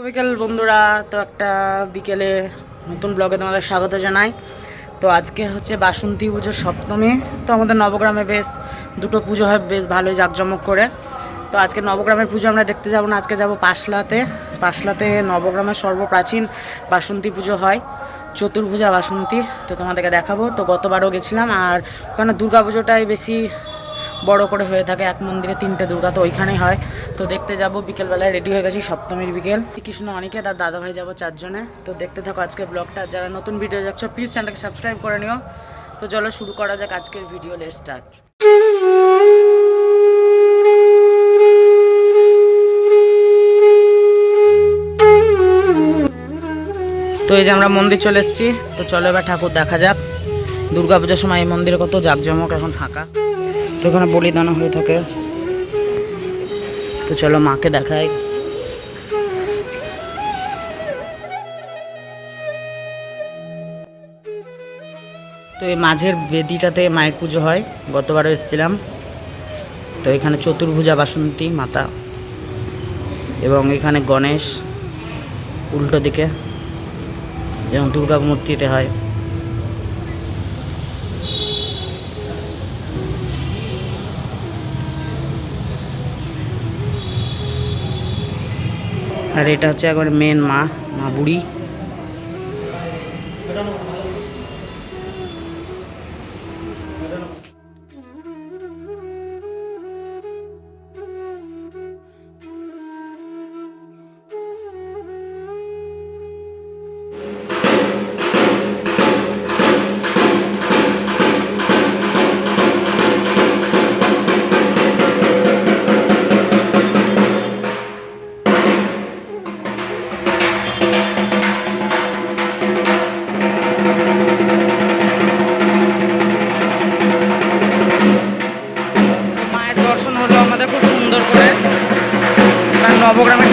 বিকেল বন্ধুরা, তো একটা বিকেলে নতুন ব্লগে তোমাদের স্বাগত জানাই। তো আজকে হচ্ছে বাসন্তী পুজোর সপ্তমী। তো আমাদের নবগ্রামে বেশ দুটো পুজো হয় বেশ ভালোই জাঁকজমক করে। তো আজকে নবগ্রামের পুজো আমরা দেখতে যাব না, আজকে যাব পাশলাতে নবগ্রামের সর্বপ্রাচীন বাসন্তী পুজো হয়, চতুর্ভুজা বাসন্তী। তো তোমাদেরকে দেখাবো। তো গতবারও গেছিলাম, আর ওখানে দুর্গা পুজোটাই বেশি বড় করে হয়ে থাকে, এক মন্দিরে তিনটে দুর্গা, তো ওইখানেই হয়। তো দেখতে যাব, বিকেলবেলায় রেডি হয়ে গেছি, সপ্তমীর বিকেল। শ্রীকৃষ্ণ অনিকেত আর দাদাভাই যাবো চারজনে। তো দেখতে থাকো আজকের ব্লগটা। যারা নতুন ভিডিও দেখছো প্লিজ চ্যানেলটাকে সাবস্ক্রাইব করে নিও। তো চলো শুরু করা যাক আজকের ভিডিও। Let's start. তো এই যে আমরা মন্দির চলে এসেছি। তো চলো এবার ঠাকুর দেখা যাক। দুর্গা পুজোর সময় এই মন্দিরে কত জাঁকজমক, এখন ফাঁকা। তো এখানে বলিদান হয়ে থাকে। তো চলো মাকে দেখাই। তো এই মাঝের বেদিটাতে মায়ের পুজো হয়, গতবারও এসেছিলাম। তো এখানে চতুর্ভুজা বাসন্তী মাতা, এবং এখানে গণেশ উল্টো দিকে, যেমন দুর্গা মূর্তিতে হয়। আর এটা হচ্ছে একবারে মেন মা বুড়ি। নবগ্রামে